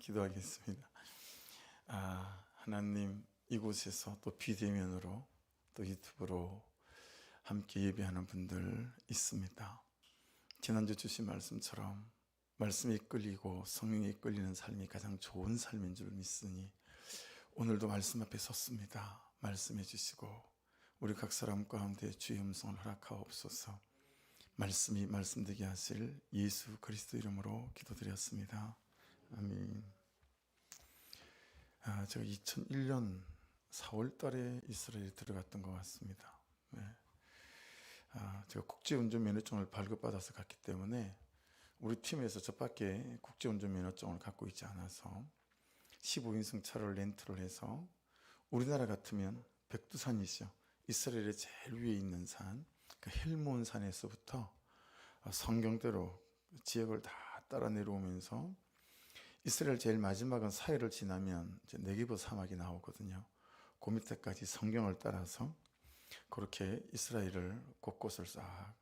기도하겠습니다. 하나님, 이곳에서 또 비대면으로 또 유튜브로 함께 예배하는 분들 있습니다. 지난주 주신 말씀처럼 말씀에 이끌리고 성령에 이끌리는 삶이 가장 좋은 삶인 줄 믿으니 오늘도 말씀 앞에 섰습니다. 말씀해 주시고 우리 각 사람 가운데 주의 음성을 허락하옵소서. 말씀이 말씀되게 하실 예수 그리스도 이름으로 기도드렸습니다. 아멘. 제가 2001년 4월 달에 이스라엘에 들어갔던 것 같습니다. 네. 제가 국제운전면허증을 발급받아서 갔기 때문에 우리 팀에서 저밖에 국제운전면허증을 갖고 있지 않아서 15인승 차를 렌트를 해서 우리나라 같으면 백두산이죠. 이스라엘의 제일 위에 있는 산, 그 헬몬 산에서부터 성경대로 지역을 다 따라 내려오면서 이스라엘 제일 마지막은 사해를 지나면 이제 네게브 사막이 나오거든요. 그 밑에까지 성경을 따라서 그렇게 이스라엘을 곳곳을 싹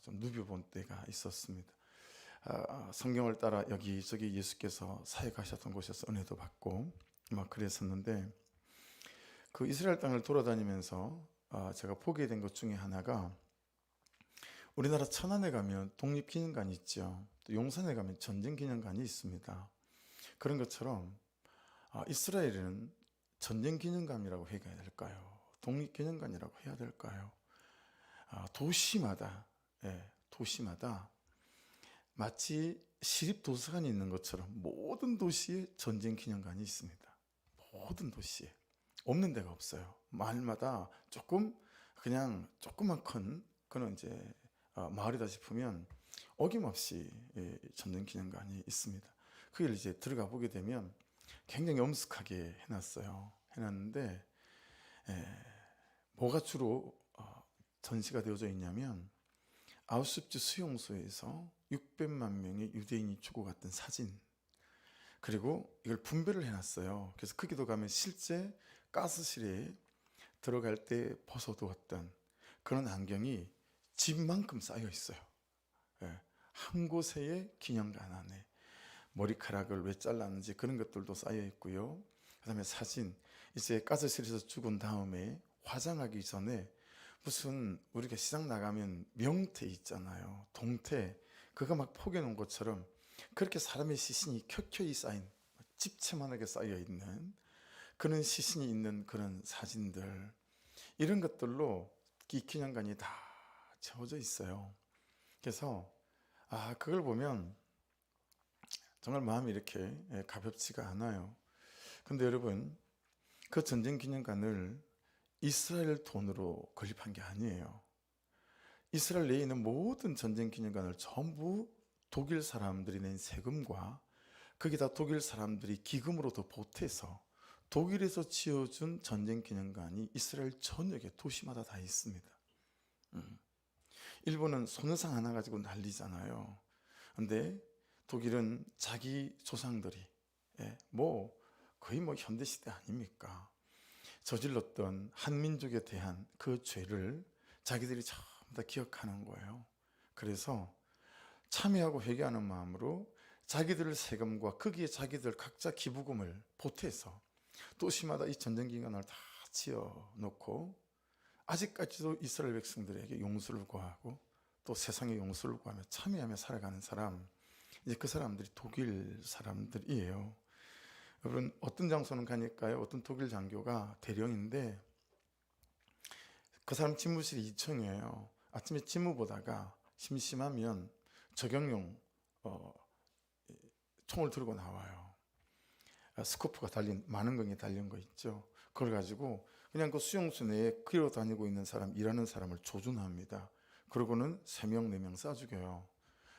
좀 누벼본 때가 있었습니다. 성경을 따라 여기저기 예수께서 사역하셨던 곳에서 은혜도 받고 막 그랬었는데, 그 이스라엘 땅을 돌아다니면서 제가 보게 된 것 중에 하나가, 우리나라 천안에 가면 독립기념관이 있죠. 또 용산에 가면 전쟁기념관이 있습니다. 그런 것처럼 이스라엘은 전쟁기념관이라고 해야 될까요? 독립기념관이라고 해야 될까요? 도시마다 마치 시립도서관이 있는 것처럼 모든 도시에 전쟁기념관이 있습니다. 모든 도시에 없는 데가 없어요. 마을마다 그냥 조그만 큰 그런 이제 마을이다 싶으면 어김없이 전쟁기념관이 있습니다. 그걸 이제 들어가 보게 되면 굉장히 엄숙하게 해놨는데 뭐가 주로 전시가 되어져 있냐면, 아우슈비츠 수용소에서 600만 명의 유대인이 죽어갔던 사진, 그리고 이걸 분배를 해놨어요. 그래서 거기도 가면 실제 가스실에 들어갈 때 벗어두었던 그런 안경이 집만큼 쌓여 있어요. 한 곳의 기념관 안에 머리카락을 왜 잘랐는지 그런 것들도 쌓여 있고요. 그 다음에 사진, 이제 가스실에서 죽은 다음에 화장하기 전에 무슨 우리가 시장 나가면 명태 있잖아요. 동태, 그거 막 포개놓은 것처럼 그렇게 사람의 시신이 켜켜이 쌓인, 집채만하게 쌓여 있는 그런 시신이 있는 그런 사진들, 이런 것들로 이 기념관이 다 채워져 있어요. 그래서 그걸 보면 정말 마음이 이렇게 가볍지가 않아요. 근데 여러분, 그 전쟁기념관을 이스라엘 돈으로 건립한 게 아니에요. 이스라엘 내에 있는 모든 전쟁기념관을 전부 독일 사람들이 낸 세금과 거기다 독일 사람들이 기금으로 더 보태서 독일에서 지어준 전쟁기념관이 이스라엘 전역에 도시마다 다 있습니다. 일본은 손해상 하나 가지고 난리잖아요. 근데 독일은 자기 조상들이 거의 현대시대 아닙니까? 저질렀던 한민족에 대한 그 죄를 자기들이 전부 다 기억하는 거예요. 그래서 참여하고 회개하는 마음으로 자기들 세금과 거기에 자기들 각자 기부금을 보태서 도시마다 이 전쟁기관을 다 지어놓고 아직까지도 이스라엘 백성들에게 용서를 구하고 또 세상의 용서를 구하며 참여하며 살아가는 사람, 이제 그 사람들이 독일 사람들이에요. 여러분, 어떤 장소는 가니까요, 어떤 독일 장교가 대령인데 그 사람 집무실이 2층이에요. 아침에 집무 보다가 심심하면 저격용 총을 들고 나와요. 스코프가 달린, 많은 달린 거 있죠. 그걸 가지고 그냥 그 수용소 내에 그리로 다니고 있는 사람, 일하는 사람을 조준합니다. 그러고는 3명, 4명 쏴 죽여요.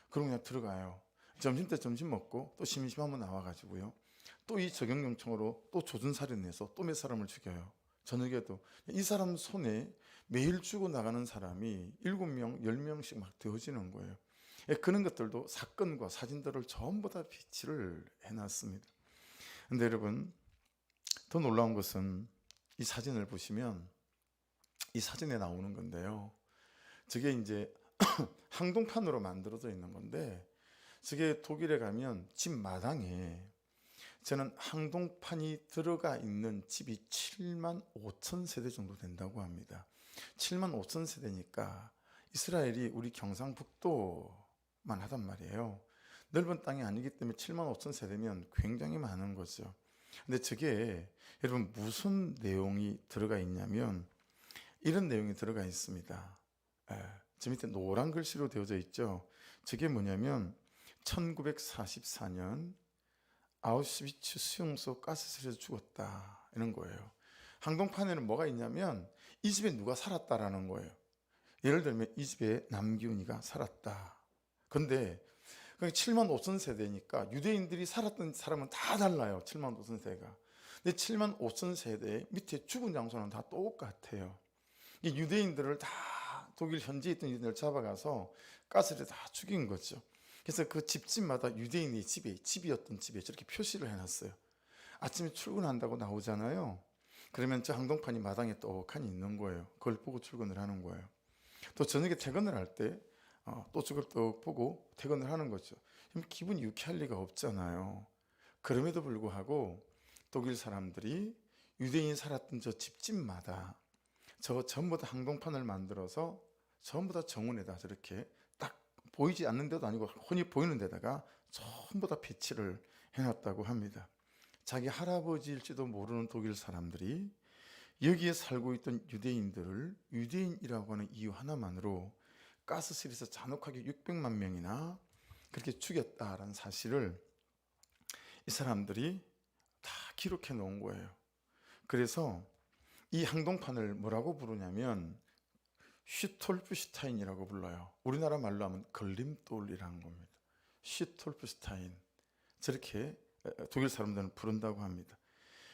그러고 그냥 들어가요. 점심때 점심 먹고 또 심심하면 나와가지고요, 또 이 저격용 총으로 또 조준살인해서 또 몇 사람을 죽여요. 저녁에도 이 사람 손에 매일 죽어 나가는 사람이 7명, 10명씩 막 되어지는 거예요. 그런 것들도 사건과 사진들을 전부 다 비치를 해놨습니다. 근데 여러분, 더 놀라운 것은 이 사진을 보시면 이 사진에 나오는 건데요, 저게 이제 항동판으로 만들어져 있는 건데, 저게 독일에 가면 집 마당에 저는 항동판이 들어가 있는 집이 7만 5천 세대 정도 된다고 합니다. 7만 5천 세대니까 이스라엘이 우리 경상북도만 하단 말이에요. 넓은 땅이 아니기 때문에 7만 5천 세대면 굉장히 많은 거죠. 근데 저게 여러분 무슨 내용이 들어가 있냐면 이런 내용이 들어가 있습니다. 저 밑에 노란 글씨로 되어져 있죠. 저게 뭐냐면 1944년 아우슈비츠 수용소 가스실에서 죽었다 이런 거예요. 항동판에는 뭐가 있냐면 이 집에 누가 살았다라는 거예요. 예를 들면 이 집에 남기훈이가 살았다. 근데 7만 5천 세대니까 유대인들이 살았던 사람은 다 달라요. 7만 5천 세대가. 근데 7만 5천 세대 밑에 죽은 장소는 다 똑같아요. 유대인들을 다 독일 현지에 있던 유대인을 잡아가서 가스를 다 죽인 거죠. 그래서 그 집집마다 유대인의 집이었던 집에 저렇게 표시를 해놨어요. 아침에 출근한다고 나오잖아요. 그러면 저 항동판이 마당에 떡하니 있는 거예요. 그걸 보고 출근을 하는 거예요. 또 저녁에 퇴근을 할 때 또 저걸 또 보고 퇴근을 하는 거죠. 기분이 유쾌할 리가 없잖아요. 그럼에도 불구하고 독일 사람들이 유대인이 살았던 저 집집마다 저 전부 다 항동판을 만들어서 전부 다 정원에다 저렇게 딱 보이지 않는 데도 아니고 흔히 보이는 데다가 전부 다 배치를 해놨다고 합니다. 자기 할아버지일지도 모르는 독일 사람들이 여기에 살고 있던 유대인들을 유대인이라고 하는 이유 하나만으로 가스실에서 잔혹하게 600만 명이나 그렇게 죽였다라는 사실을 이 사람들이 다 기록해 놓은 거예요. 그래서 이 항동판을 뭐라고 부르냐면 슈톨프슈타인이라고 불러요. 우리나라 말로 하면 걸림돌이라는 겁니다. 슈톨프슈타인, 저렇게 독일 사람들은 부른다고 합니다.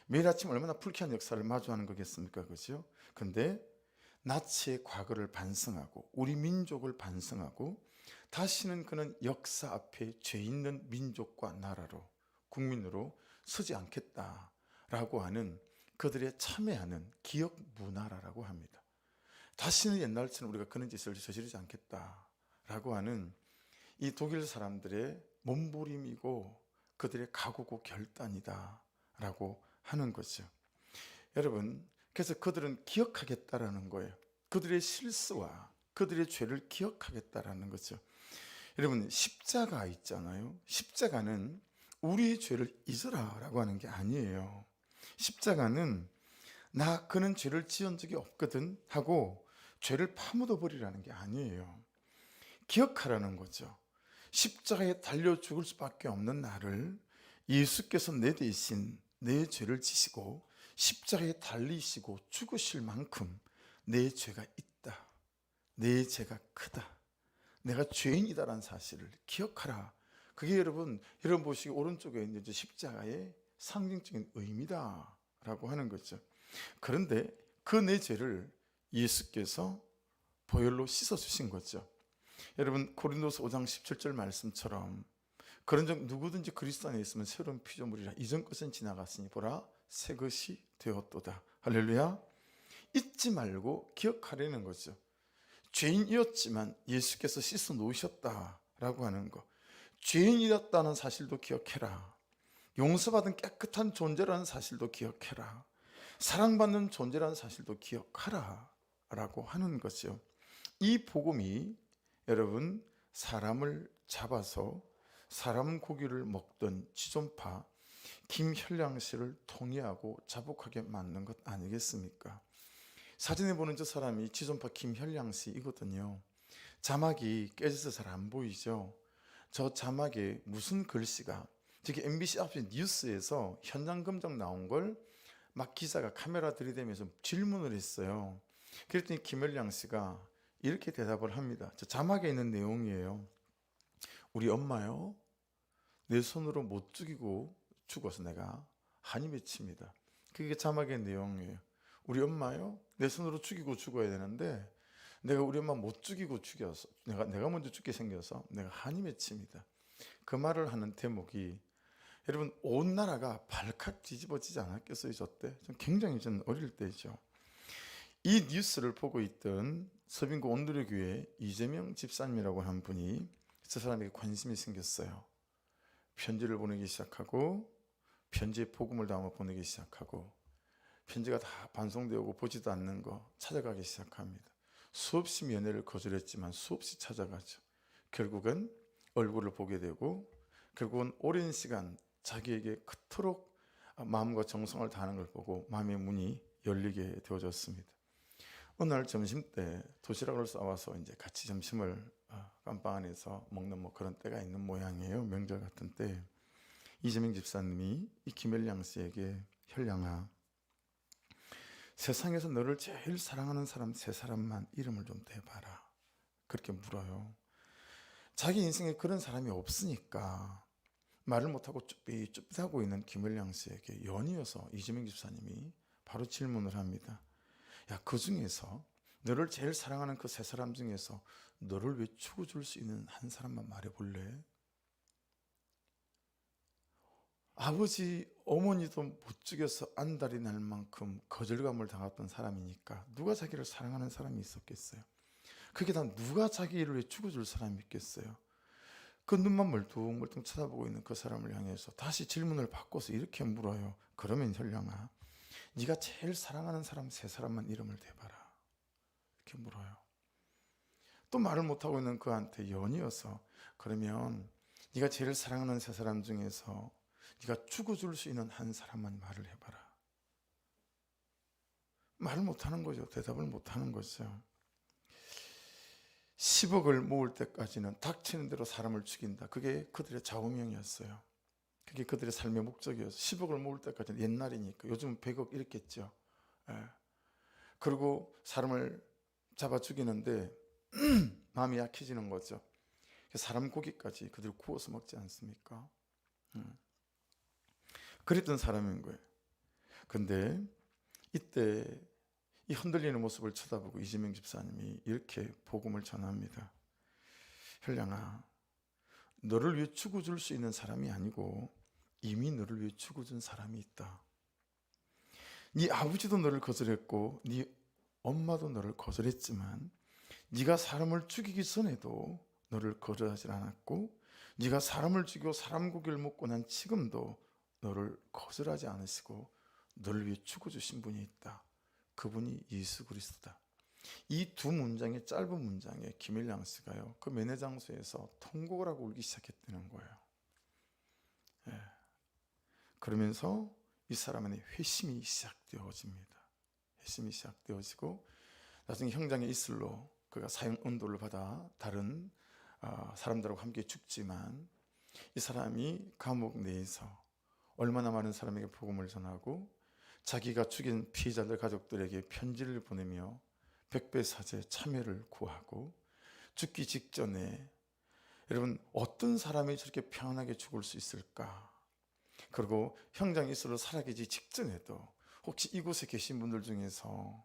매일 아침 얼마나 불쾌한 역사를 마주하는 거겠습니까? 그죠? 근데 나치의 과거를 반성하고 우리 민족을 반성하고 다시는 그는 역사 앞에 죄 있는 민족과 나라로 국민으로 서지 않겠다라고 하는 그들의 참회하는 기억 문화라고 합니다. 다시는 옛날처럼 우리가 그런 짓을 저지르지 않겠다라고 하는 이 독일 사람들의 몸부림이고 그들의 각오고 결단이다라고 하는 거죠. 여러분, 그래서 그들은 기억하겠다라는 거예요. 그들의 실수와 그들의 죄를 기억하겠다라는 거죠. 여러분, 십자가 있잖아요. 십자가는 우리의 죄를 잊으라라고 하는 게 아니에요. 십자가는 나 그는 죄를 지은 적이 없거든 하고 죄를 파묻어 버리라는 게 아니에요. 기억하라는 거죠. 십자가에 달려 죽을 수밖에 없는 나를 예수께서 내 대신 내 죄를 지시고 십자가에 달리시고 죽으실 만큼 내 죄가 있다. 내 죄가 크다. 내가 죄인이다라는 사실을 기억하라. 그게 여러분 보시기 오른쪽에 있는 십자가의 상징적인 의미다라고 하는 거죠. 그런데 그 내 죄를 예수께서 보혈로 씻어주신 거죠. 여러분 고린도서 5장 17절 말씀처럼 그런즉 누구든지 그리스도 안에 있으면 새로운 피조물이라 이전 것은 지나갔으니 보라 새 것이 되었도다. 할렐루야. 잊지 말고 기억하려는 거죠. 죄인이었지만 예수께서 씻어 놓으셨다라고 하는 거. 죄인이었다는 사실도 기억해라. 용서받은 깨끗한 존재라는 사실도 기억해라. 사랑받는 존재라는 사실도 기억하라 라고 하는 거죠. 이 복음이 여러분 사람을 잡아서 사람 고기를 먹던 지존파 김현량 씨를 통해하고 자복하게 만든 것 아니겠습니까? 사진에 보는 저 사람이 지존파 김현량 씨이거든요. 자막이 깨져서 잘 안 보이죠? 저 자막에 무슨 글씨가 저기 MBC 앞에 뉴스에서 현장 검증 나온 걸 막 기자가 카메라 들이대면서 질문을 했어요. 그랬더니 김현량 씨가 이렇게 대답을 합니다. 저 자막에 있는 내용이에요. 우리 엄마요, 내 손으로 못 죽이고 죽어서 내가 한이 맺힙니다. 그게 자막의 내용이에요. 우리 엄마요, 내 손으로 죽이고 죽어야 되는데 내가 우리 엄마 못 죽이고 죽여서 내가 먼저 죽게 생겨서 내가 한이 맺힙니다. 그 말을 하는 대목이 여러분 온 나라가 발칵 뒤집어지지 않았겠어요? 저때 굉장히 저는 어릴 때죠. 이 뉴스를 보고 있던 서빙고 온누리교회 이재명 집사님이라고 하는 분이 저 사람에게 관심이 생겼어요. 편지를 보내기 시작하고 편지에 복음을 담아 보내기 시작하고 편지가 다 반송되고 보지도 않는 거 찾아가기 시작합니다. 수없이 면회를 거절했지만 수없이 찾아가죠. 결국은 얼굴을 보게 되고 결국은 오랜 시간 자기에게 그토록 마음과 정성을 다하는 걸 보고 마음의 문이 열리게 되어졌습니다. 어느 날 점심 때 도시락을 싸와서 이제 같이 점심을 깜빵 안에서 먹는 뭐 그런 때가 있는 모양이에요. 명절 같은 때 이재명 집사님이 이 김일량 씨에게 현량아, 세상에서 너를 제일 사랑하는 사람 세 사람만 이름을 좀 대봐라. 그렇게 물어요. 자기 인생에 그런 사람이 없으니까 말을 못하고 쭈삣쭈삣하고 있는 김일량 씨에게 연이어서 이재명 집사님이 바로 질문을 합니다. 야, 그 중에서 너를 제일 사랑하는 그 세 사람 중에서 너를 왜 죽어줄 수 있는 한 사람만 말해볼래? 아버지, 어머니도 못 죽여서 안달이 날 만큼 거절감을 당했던 사람이니까 누가 자기를 사랑하는 사람이 있었겠어요? 그게 다 누가 자기를 왜 죽어줄 사람이 있겠어요? 그 눈만 멀뚱멀뚱 쳐다보고 있는 그 사람을 향해서 다시 질문을 바꿔서 이렇게 물어요. 그러면 현량아, 네가 제일 사랑하는 사람 세 사람만 이름을 대봐라. 이렇게 물어요. 또 말을 못하고 있는 그한테 연이어서 그러면 네가 제일 사랑하는 세 사람 중에서 네가 죽어줄 수 있는 한 사람만 말을 해봐라. 말을 못하는 거죠. 대답을 못하는 거죠. 10억을 모을 때까지는 닥치는 대로 사람을 죽인다. 그게 그들의 좌우명이었어요. 그게 그들의 삶의 목적이었어요. 10억을 모을 때까지는 옛날이니까. 요즘은 100억 이랬겠죠. 그리고 사람을 잡아 죽이는데 마음이 약해지는 거죠. 사람 고기까지 그들이 구워서 먹지 않습니까? 그랬던 사람인 거예요. 근데 이때 이 흔들리는 모습을 쳐다보고 이재명 집사님이 이렇게 복음을 전합니다. 현량아, 너를 위해 죽어줄 수 있는 사람이 아니고 이미 너를 위해 죽어준 사람이 있다. 네 아버지도 너를 거절했고 네 엄마도 너를 거절했지만 네가 사람을 죽이기 전에도 너를 거절하지 않았고 네가 사람을 죽이고 사람 고기를 먹고 난 지금도 너를 거절하지 않으시고 너를 위해 죽어주신 분이 있다. 그분이 예수 그리스도다. 이 두 문장의 짧은 문장에 김일량 씨가요, 그 면회 장소에서 통곡을 하고 울기 시작했다는 거예요. 그러면서 이 사람의 회심이 시작되어집니다. 회심이 시작되어지고 나중에 형장의 이슬로 그가 사형 언도를 받아 다른 사람들하고 함께 죽지만 이 사람이 감옥 내에서 얼마나 많은 사람에게 복음을 전하고 자기가 죽인 피해자들 가족들에게 편지를 보내며 백배사죄 참여를 구하고 죽기 직전에 여러분 어떤 사람이 저렇게 평안하게 죽을 수 있을까? 그리고 형장 이슬로 살아계기 직전에도 혹시 이곳에 계신 분들 중에서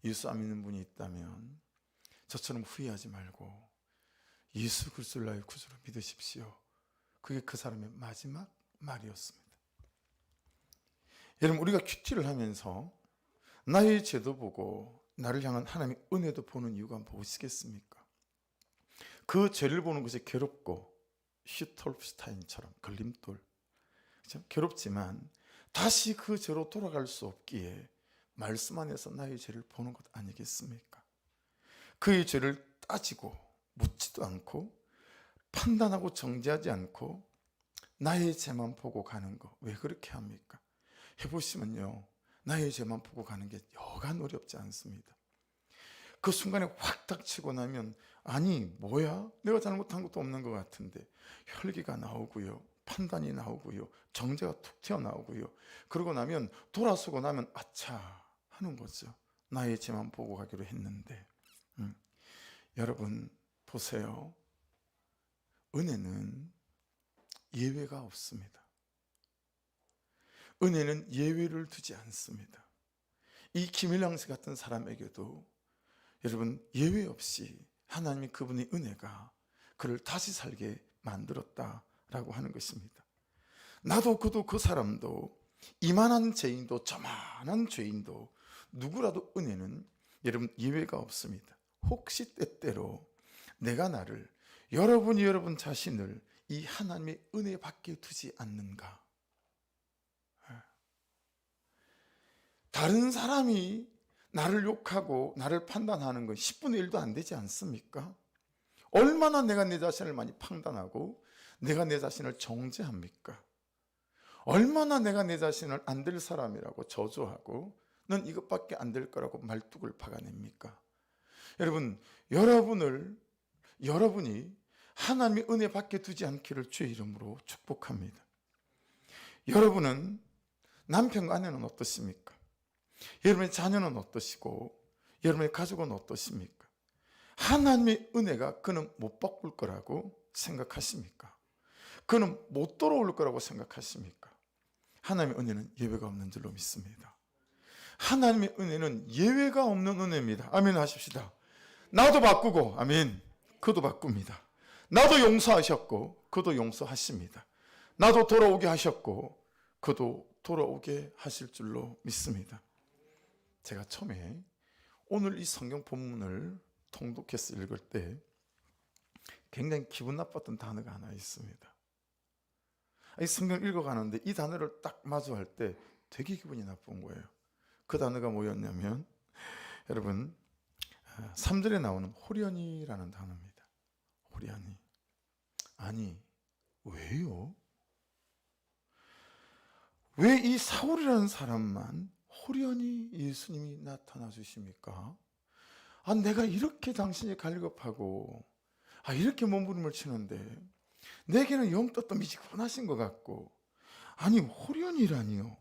예수 안 믿는 분이 있다면 저처럼 후회하지 말고 예수 그리스도를 나의 구주로 믿으십시오. 그게 그 사람의 마지막 말이었습니다. 여러분, 우리가 큐티를 하면서 나의 죄도 보고 나를 향한 하나님의 은혜도 보는 이유가 무엇이겠습니까? 그 죄를 보는 것이 괴롭고 슈톨프슈타인처럼 걸림돌, 그렇죠? 괴롭지만 다시 그 죄로 돌아갈 수 없기에 말씀 안에서 나의 죄를 보는 것 아니겠습니까? 그의 죄를 따지고 묻지도 않고 판단하고 정죄하지 않고 나의 죄만 보고 가는 거, 왜 그렇게 합니까? 해보시면요, 나의 죄만 보고 가는 게 여간 어렵지 않습니다. 그 순간에 확 닥치고 나면 아니 뭐야? 내가 잘못한 것도 없는 것 같은데 혈기가 나오고요, 판단이 나오고요, 정죄가 툭 튀어나오고요. 그러고 나면 돌아서고 나면 아차 하는 거죠. 나의 죄만 보고 가기로 했는데. 여러분 보세요. 은혜는 예외가 없습니다. 은혜는 예외를 두지 않습니다. 이 김일량 씨 같은 사람에게도 여러분 예외 없이 하나님이 그분의 은혜가 그를 다시 살게 만들었다라고 하는 것입니다. 나도 그도 그 사람도 이만한 죄인도 저만한 죄인도 누구라도 은혜는 여러분 예외가 없습니다. 혹시 때때로 내가 나를, 여러분이 여러분 자신을 이 하나님의 은혜 밖에 두지 않는가? 다른 사람이 나를 욕하고 나를 판단하는 건 10분의 1도 안 되지 않습니까? 얼마나 내가 내 자신을 많이 판단하고 내가 내 자신을 정죄합니까? 얼마나 내가 내 자신을 안 될 사람이라고 저주하고 넌 이것밖에 안 될 거라고 말뚝을 박아냅니까? 여러분, 여러분이 하나님의 은혜 밖에 두지 않기를 주의 이름으로 축복합니다. 여러분은 남편과 아내는 어떠십니까? 여러분의 자녀는 어떠시고 여러분의 가족은 어떠십니까? 하나님의 은혜가 그는 못 바꿀 거라고 생각하십니까? 그는 못 돌아올 거라고 생각하십니까? 하나님의 은혜는 예외가 없는 줄로 믿습니다. 하나님의 은혜는 예외가 없는 은혜입니다. 아멘 하십시다. 나도 바꾸고 아멘 그도 바꿉니다. 나도 용서하셨고 그도 용서하십니다. 나도 돌아오게 하셨고 그도 돌아오게 하실 줄로 믿습니다. 제가 처음에 오늘 이 성경 본문을 통독해서 읽을 때 굉장히 기분 나빴던 단어가 하나 있습니다. 이 성경 읽어가는데 이 단어를 딱 마주할 때 되게 기분이 나쁜 거예요. 그 단어가 뭐였냐면 여러분 3절에 나오는 호련이라는 단어입니다. 호련이. 아니 왜요? 왜 이 사울이라는 사람만 호련히 예수님이 나타나 주십니까? 내가 이렇게 당신이 갈급하고 이렇게 몸부림을 치는데 내게는 영 떴던 미지근하신 것 같고 아니 호련이라니요.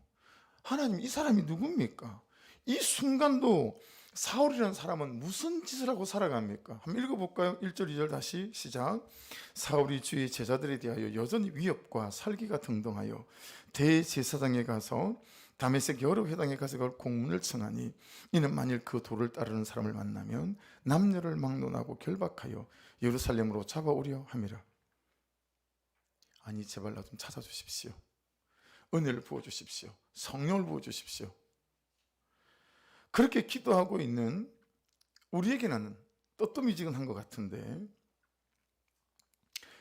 하나님 이 사람이 누굽니까? 이 순간도 사울이라는 사람은 무슨 짓을 하고 살아갑니까? 한번 읽어볼까요? 1절 2절 다시 시작. 사울이 주의 제자들에 대하여 여전히 위협과 살기가 등등하여 대제사장에 가서 다메섹 여러 회당에 가서 그걸 공문을 청하니 이는 만일 그 도를 따르는 사람을 만나면 남녀를 막론하고 결박하여 예루살렘으로 잡아오려 함이라. 아니 제발 나 좀 찾아주십시오. 은혜를 부어주십시오. 성령을 부어주십시오. 그렇게 기도하고 있는 우리에게는 뜨뜻미지근한 것 같은데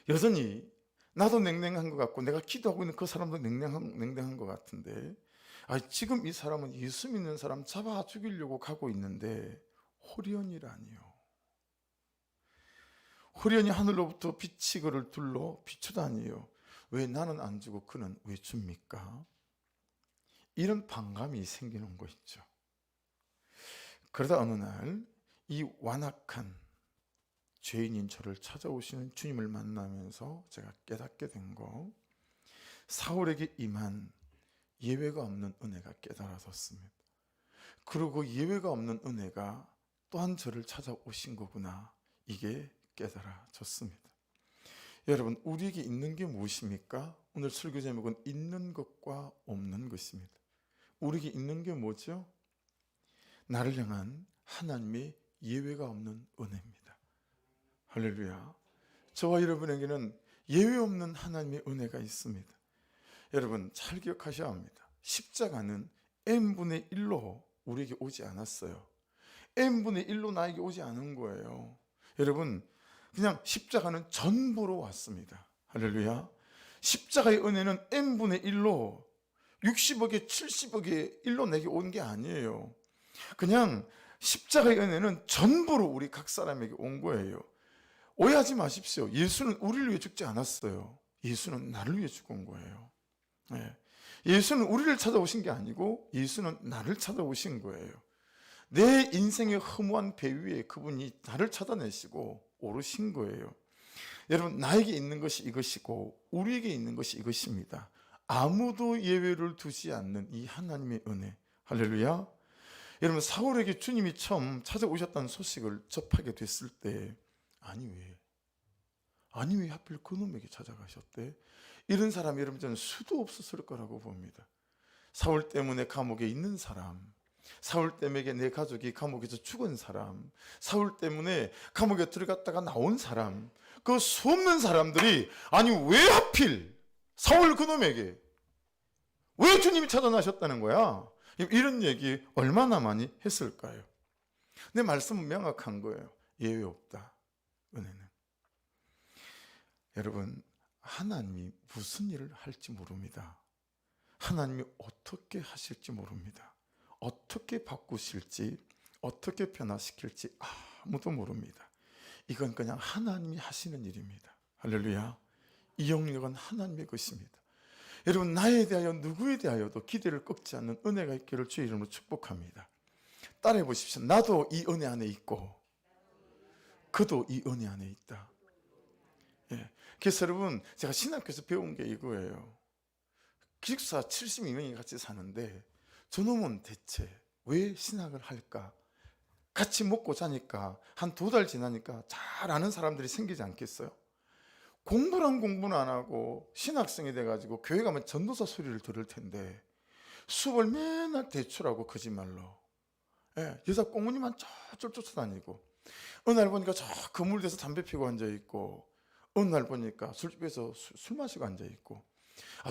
여전히 나도 냉랭한 것 같고 내가 기도하고 있는 그 사람도 냉랭한 것 같은데 지금 이 사람은 예수 믿는 사람 잡아 죽이려고 가고 있는데 호련이라니요. 호련이 하늘로부터 빛이 그를 둘러 비추다니요. 왜 나는 안 주고 그는 왜 줍니까? 이런 반감이 생기는 거 있죠. 그러다 어느 날 이 완악한 죄인인 저를 찾아오시는 주님을 만나면서 제가 깨닫게 된 거, 사울에게 임한 예외가 없는 은혜가 깨달아졌습니다. 그리고 예외가 없는 은혜가 또한 저를 찾아오신 거구나, 이게 깨달아졌습니다. 여러분, 우리에게 있는 게 무엇입니까? 오늘 설교 제목은 있는 것과 없는 것입니다. 우리에게 있는 게 뭐죠? 나를 향한 하나님의 예외가 없는 은혜입니다. 할렐루야. 저와 여러분에게는 예외 없는 하나님의 은혜가 있습니다. 여러분 잘 기억하셔야 합니다. 십자가는 n분의 1로 우리에게 오지 않았어요. n분의 1로 나에게 오지 않은 거예요. 여러분 그냥 십자가는 전부로 왔습니다. 할렐루야. 십자가의 은혜는 n분의 1로 60억에 70억의 1로 내게 온 게 아니에요. 그냥 십자가의 은혜는 전부로 우리 각 사람에게 온 거예요. 오해하지 마십시오. 예수는 우리를 위해 죽지 않았어요. 예수는 나를 위해 죽은 거예요. 네. 예수는 우리를 찾아오신 게 아니고 예수는 나를 찾아오신 거예요. 내 인생의 허무한 배 위에 그분이 나를 찾아내시고 오르신 거예요. 여러분 나에게 있는 것이 이것이고 우리에게 있는 것이 이것입니다. 아무도 예외를 두지 않는 이 하나님의 은혜. 할렐루야. 여러분 사울에게 주님이 처음 찾아오셨다는 소식을 접하게 됐을 때 아니 왜 하필 그놈에게 찾아가셨대? 이런 사람 여러분 저는 수도 없었을 거라고 봅니다. 사울 때문에 감옥에 있는 사람, 사울 때문에 내 가족이 감옥에서 죽은 사람, 사울 때문에 감옥에 들어갔다가 나온 사람, 그 수없는 사람들이 아니 왜 하필 사울 그놈에게 왜 주님이 찾아나셨다는 거야? 이런 얘기 얼마나 많이 했을까요? 내 말씀은 명확한 거예요. 예외 없다. 은혜는. 여러분 하나님이 무슨 일을 할지 모릅니다. 하나님이 어떻게 하실지 모릅니다. 어떻게 바꾸실지, 어떻게 변화시킬지 아무도 모릅니다. 이건 그냥 하나님이 하시는 일입니다. 할렐루야. 이 영역은 하나님의 것입니다. 여러분, 나에 대하여 누구에 대하여도 기대를 꺾지 않는 은혜가 있기를 주의 이름으로 축복합니다. 따라해 보십시오. 나도 이 은혜 안에 있고 그도 이 은혜 안에 있다. 예. 그래서 여러분, 제가 신학교에서 배운 게 이거예요. 기숙사 72명이 같이 사는데 저놈은 대체 왜 신학을 할까? 같이 먹고 자니까 한 2달 지나니까 잘 아는 사람들이 생기지 않겠어요? 공부는 안 하고 신학생이 돼가지고 교회 가면 전도사 소리를 들을 텐데 수업을 맨날 대출하고 거짓말로, 예, 여자 꽁무니만 쫄쫄 쫓아다니고, 어느 날 보니까 저 그물에서 담배 피고 앉아있고, 어느 날 보니까 술집에서 술 마시고 앉아있고,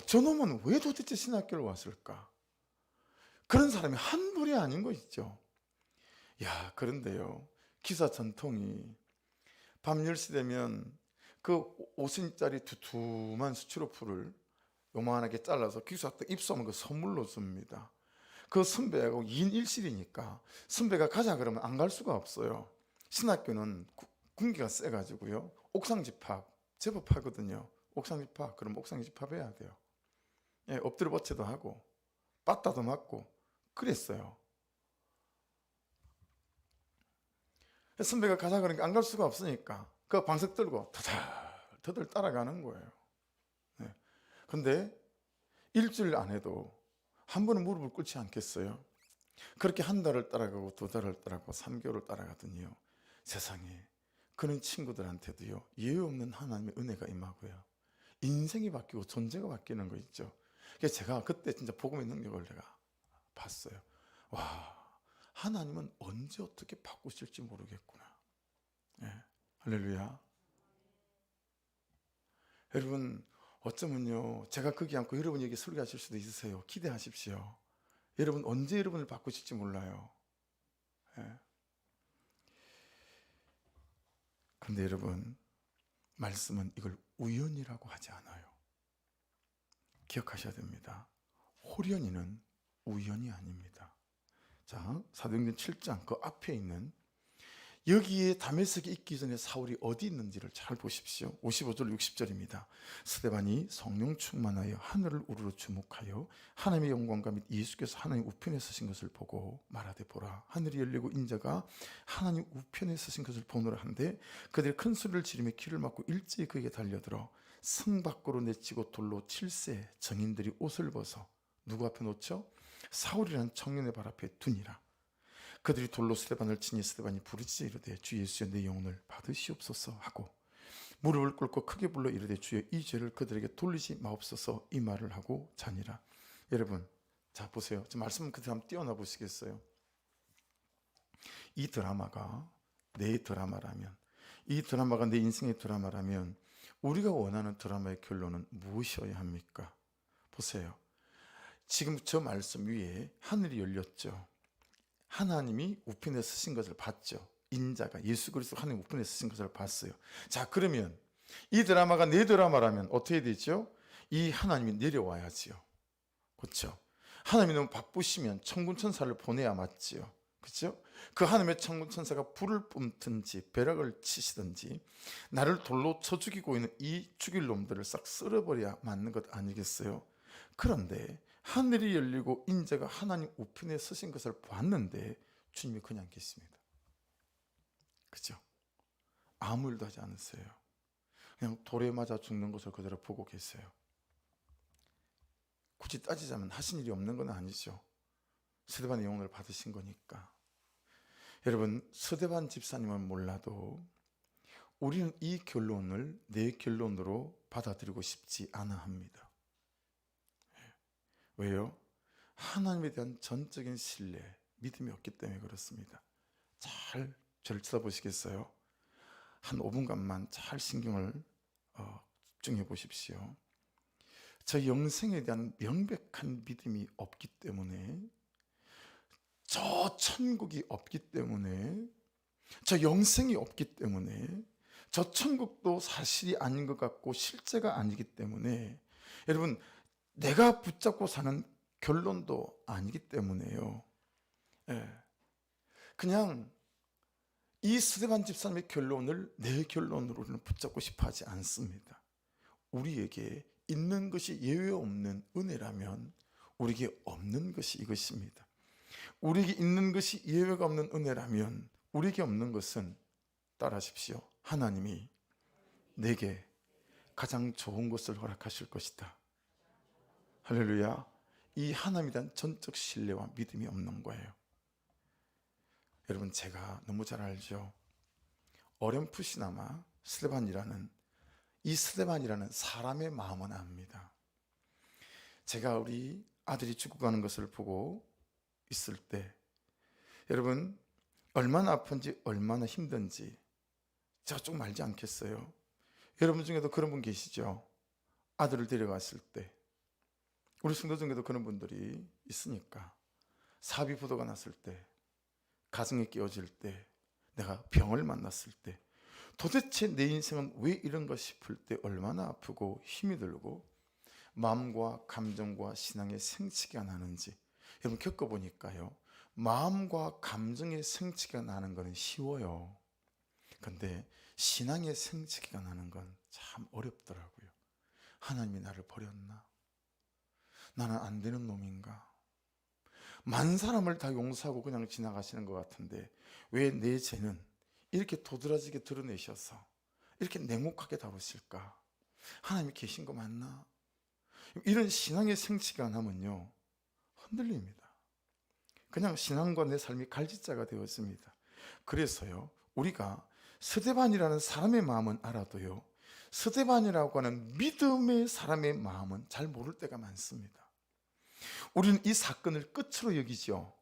저놈은 왜 도대체 신학교를 왔을까? 그런 사람이 한둘이 아닌 거 있죠. 야, 그런데요, 기사 전통이 밤 10시 되면 그 5cm짜리 두툼한 스티로폼을 요만하게 잘라서 기숙사 때 입수하면 그 선물로 줍니다. 그 선배하고 2인 1실이니까 선배가 가자 그러면 안 갈 수가 없어요. 신학교는 군기가 세가지고요, 옥상 집합 제법 하거든요. 옥상 집합, 그럼 옥상 집합해야 돼요. 예, 엎드려 버텨도 하고 빠따도 맞고 그랬어요. 선배가 가자 그러니까 안 갈 수가 없으니까 그 방석 들고 터덜 따라가는 거예요. 네. 근데 일주일 안 해도 한 번은 무릎을 꿇지 않겠어요? 그렇게 한 달을 따라가고 2달을 따라가고 3개월을 따라가더니요, 세상에 그런 친구들한테도요, 예외 없는 하나님의 은혜가 임하고요, 인생이 바뀌고 존재가 바뀌는 거 있죠. 그래서 제가 그때 진짜 복음의 능력을 내가 봤어요. 와, 하나님은 언제 어떻게 바꾸실지 모르겠구나. 예, 할렐루야. 여러분, 어쩌면요, 제가 거기 앉고 여러분에게 설교하실 수도 있으세요. 기대하십시오. 여러분 언제 여러분을 바꾸실지 몰라요. 예. 근데 여러분, 말씀은 이걸 우연이라고 하지 않아요. 기억하셔야 됩니다. 호련히는 우연이 아닙니다. 자, 사도행전 7장 그 앞에 있는, 여기에 다메섹에 있기 전에 사울이 어디 있는지를 잘 보십시오. 55절 60절입니다. 스데반이 성령 충만하여 하늘을 우러러 주목하여 하나님의 영광과 및 예수께서 하나님 우편에 서신 것을 보고 말하되, 보라, 하늘이 열리고 인자가 하나님 우편에 서신 것을 보노라 한데, 그들이 큰 소리를 지르며 귀를 막고 일제히 그에게 달려들어 성 밖으로 내치고 돌로 칠세 정인들이 옷을 벗어 누구 앞에 놓죠? 사울이라는 청년의 발 앞에 두니라. 그들이 돌로 스데반을 치니 스데반이 부르짖어 이르되, 주 예수여 내 영혼을 받으시옵소서 하고 무릎을 꿇고 크게 불러 이르되, 주여 이 죄를 그들에게 돌리지 마옵소서, 이 말을 하고 자니라. 여러분, 자 보세요. 저 말씀 그대로 한번 띄워놔 보시겠어요? 이 드라마가 내 드라마라면, 이 드라마가 내 인생의 드라마라면 우리가 원하는 드라마의 결론은 무엇이어야 합니까? 보세요. 지금 저 말씀 위에 하늘이 열렸죠. 하나님이 우편에 쓰신 것을 봤죠. 인자가 예수 그리스도 하나님 우편에 쓰신 것을 봤어요. 자, 그러면 이 드라마가 내 드라마라면 어떻게 되죠? 이 하나님이 내려와야지요. 그렇죠? 하나님이 너무 바쁘시면 천군 천사를 보내야 맞지요. 그렇죠? 그 하나님의 천군 천사가 불을 뿜든지 벼락을 치시든지 나를 돌로 쳐 죽이고 있는 이 죽일 놈들을 싹 쓸어버려야 맞는 것 아니겠어요? 그런데 하늘이 열리고 인자가 하나님 우편에 서신 것을 봤는데 주님이 그냥 계십니다. 그죠? 아무 일도 하지 않으세요. 그냥 돌에 맞아 죽는 것을 그대로 보고 계세요. 굳이 따지자면 하신 일이 없는 건 아니죠. 스데반의 영혼을 받으신 거니까. 여러분, 스데반 집사님은 몰라도 우리는 이 결론을 내 결론으로 받아들이고 싶지 않아 합니다. 왜요? 하나님에 대한 전적인 신뢰, 믿음이 없기 때문에 그렇습니다. 잘 저를 쳐다보시겠어요? 한 5분간만 잘 신경을 집중해 보십시오. 저 영생에 대한 명백한 믿음이 없기 때문에, 저 천국이 없기 때문에, 저 영생이 없기 때문에, 저 천국도 사실이 아닌 것 같고 실제가 아니기 때문에, 여러분, 내가 붙잡고 사는 결론도 아니기 때문에요. 예. 그냥 이 스데반 집사님의 결론을 내 결론으로 우리는 붙잡고 싶어 하지 않습니다. 우리에게 있는 것이 예외 없는 은혜라면 우리에게 없는 것이 이것입니다. 우리에게 있는 것이 예외가 없는 은혜라면 우리에게 없는 것은, 따라하십시오, 하나님이 내게 가장 좋은 것을 허락하실 것이다. 할렐루야. 이 하나님에 대한 전적 신뢰와 믿음이 없는 거예요. 여러분, 제가 너무 잘 알죠. 어렴풋이나마 이 스데반이라는 사람의 마음은 압니다. 제가 우리 아들이 죽어가는 것을 보고 있을 때 여러분, 얼마나 아픈지 얼마나 힘든지 제가 조금 알지 않겠어요? 여러분 중에도 그런 분 계시죠? 아들을 데려갔을 때, 우리 성도 중에도 그런 분들이 있으니까, 사비부도가 났을 때, 가정이 깨어질 때, 내가 병을 만났을 때, 도대체 내 인생은 왜 이런가 싶을 때 얼마나 아프고 힘이 들고 마음과 감정과 신앙의 생치가 나는지 여러분 겪어보니까요, 마음과 감정의 생치가 나는 것은 쉬워요. 그런데 신앙의 생치가 나는 건 참 어렵더라고요. 하나님이 나를 버렸나? 나는 안 되는 놈인가? 만 사람을 다 용서하고 그냥 지나가시는 것 같은데 왜 내 죄는 이렇게 도드라지게 드러내셔서 이렇게 냉혹하게 다루실까? 하나님이 계신 거 맞나? 이런 신앙의 생치가 나면요, 흔들립니다. 그냥 신앙과 내 삶이 갈짓자가 되었습니다. 그래서요, 우리가 스데반이라는 사람의 마음은 알아도요, 스데반이라고 하는 믿음의 사람의 마음은 잘 모를 때가 많습니다. 우리는 이 사건을 끝으로 여기죠.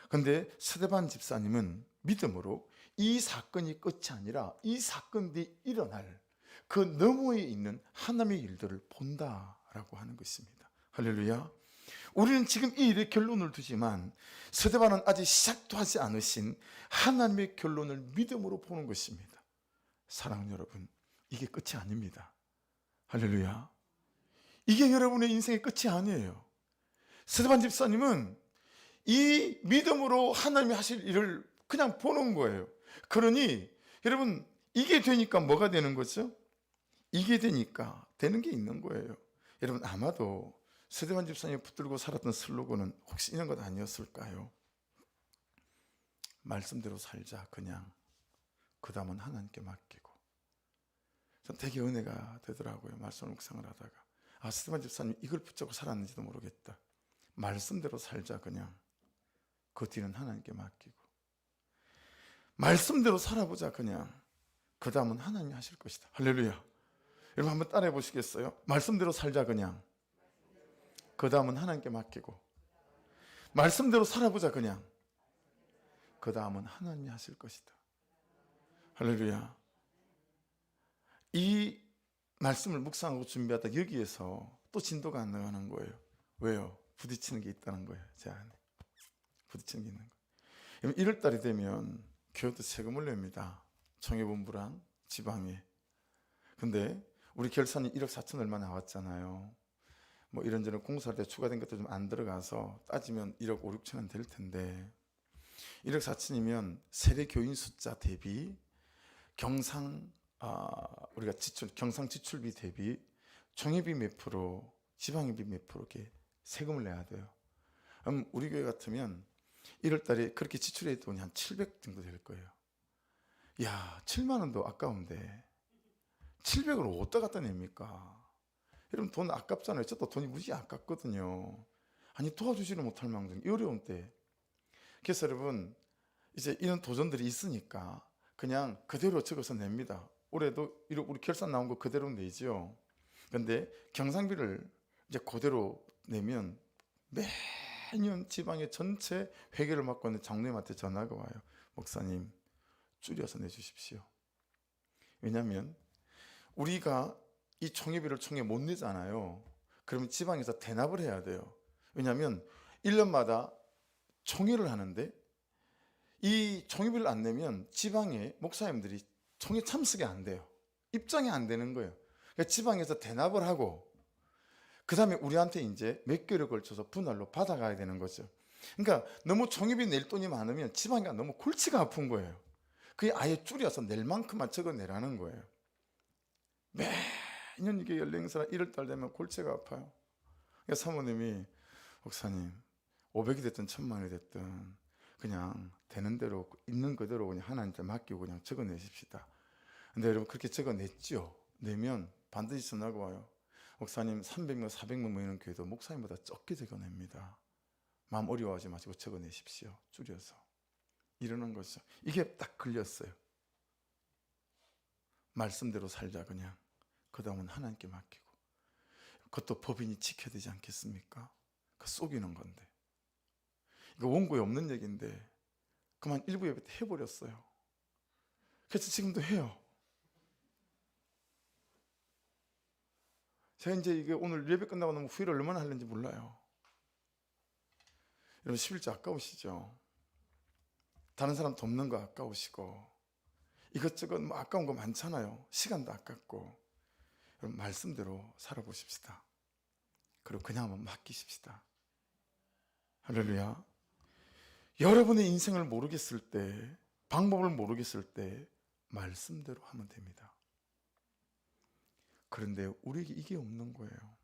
그런데 스데반 집사님은 믿음으로 이 사건이 끝이 아니라 이 사건 뒤에 일어날 그 너머에 있는 하나님의 일들을 본다라고 하는 것입니다. 할렐루야. 우리는 지금 이 일의 결론을 두지만 스데반은 아직 시작도 하지 않으신 하나님의 결론을 믿음으로 보는 것입니다. 사랑하는 여러분, 이게 끝이 아닙니다. 할렐루야. 이게 여러분의 인생의 끝이 아니에요. 스데반 집사님은 이 믿음으로 하나님이 하실 일을 그냥 보는 거예요. 그러니 여러분, 이게 되니까 뭐가 되는 거죠? 이게 되니까 되는 게 있는 거예요. 여러분, 아마도 스데반 집사님이 붙들고 살았던 슬로건은 혹시 이런 것 아니었을까요? 말씀대로 살자, 그냥. 그 다음은 하나님께 맡기고. 전 되게 은혜가 되더라고요. 말씀 묵상을 하다가, 아, 스데반 집사님 이걸 붙잡고 살았는지도 모르겠다. 말씀대로 살자, 그냥. 그 뒤는 하나님께 맡기고. 말씀대로 살아보자, 그냥. 그 다음은 하나님이 하실 것이다. 할렐루야. 여러분 한번 따라해 보시겠어요? 말씀대로 살자, 그냥. 그 다음은 하나님께 맡기고. 말씀대로 살아보자, 그냥. 그 다음은 하나님이 하실 것이다. 할렐루야. 이 말씀을 묵상하고 준비하다 여기에서 또 진도가 안 나가는 거예요. 왜요? 부딪히는 게 있다는 거예요. 제 안에 부딪히는 게 있는 거예요. 1월 달이 되면 교회도 세금을 냅니다. 청해본부랑 지방에. 근데 우리 결산이 1억 4천 얼마 나왔잖아요. 뭐 이런저런 공사할 때 추가된 것도 좀 안 들어가서 따지면 1억 5, 6천은 될 텐데, 1억 4천이면 세대 교인 숫자 대비 우리가 경상 지출비 대비 총회비 몇 프로, 지방회비 몇 프로 이렇게 세금을 내야 돼요. 그럼 우리 교회 같으면 1월 달에 그렇게 지출해야 돈이 한 700 정도 될 거예요. 야, 7만 원도 아까운데 700을 어디다 갖다 냅니까? 여러분, 돈 아깝잖아요. 저도 돈이 무지 아깝거든요. 아니, 도와주지를 못할 망정, 어려운 때. 그래서 여러분, 이제 이런 도전들이 있으니까 그냥 그대로 적어서 냅니다. 올해도 우리 결산 나온 거 그대로 내죠. 근데 경상비를 이제 그대로 내면 매년 지방의 전체 회계를 맡고 있는 장로님한테 전화가 와요. 목사님, 줄여서 내주십시오. 왜냐하면 우리가 이 총회비를 총회 못 내잖아요. 그러면 지방에서 대납을 해야 돼요. 왜냐하면 1년마다 총회를 하는데 이 총회비를 안 내면 지방의 목사님들이 총회 참석이 안 돼요. 입장이 안 되는 거예요. 그러니까 지방에서 대납을 하고 그 다음에 우리한테 이제 몇 개월에 걸쳐서 분할로 받아가야 되는 거죠. 그러니까 너무 종업이 낼 돈이 많으면 지방이가 너무 골치가 아픈 거예요. 그게 아예 줄여서 낼 만큼만 적어내라는 거예요. 매년 이게 연령사나 1월달 되면 골치가 아파요. 그러니까 사모님이 목사님 500이 됐든 1000만이 됐든 그냥 되는 대로 있는 그대로 그냥 하나님한테 맡기고 그냥 적어내십시다. 근데 여러분 그렇게 적어냈죠. 내면 반드시 전화가 와요. 목사님 300명 400명 모이는 교회도 목사님보다 적게 적어냅니다. 마음 어려워하지 마시고 적어내십시오. 줄여서. 이러는 거죠. 이게 딱 걸렸어요. 말씀대로 살자 그냥. 그 다음은 하나님께 맡기고. 그것도 법인이 지켜야 되지 않겠습니까? 그 속이는 건데. 이거 원고에 없는 얘기인데 그만 일부 예배 때 해버렸어요. 그래서 지금도 해요. 제가 이제 이게 오늘 예배 끝나고 나면 후회를 얼마나 하는지 몰라요. 여러분 11조 아까우시죠? 다른 사람 돕는 거 아까우시고 이것저것 뭐 아까운 거 많잖아요. 시간도 아깝고. 여러분 말씀대로 살아보십시다. 그리고 그냥 한번 맡기십시다. 할렐루야. 여러분의 인생을 모르겠을 때, 방법을 모르겠을 때 말씀대로 하면 됩니다. 그런데 우리에게 이게 없는 거예요.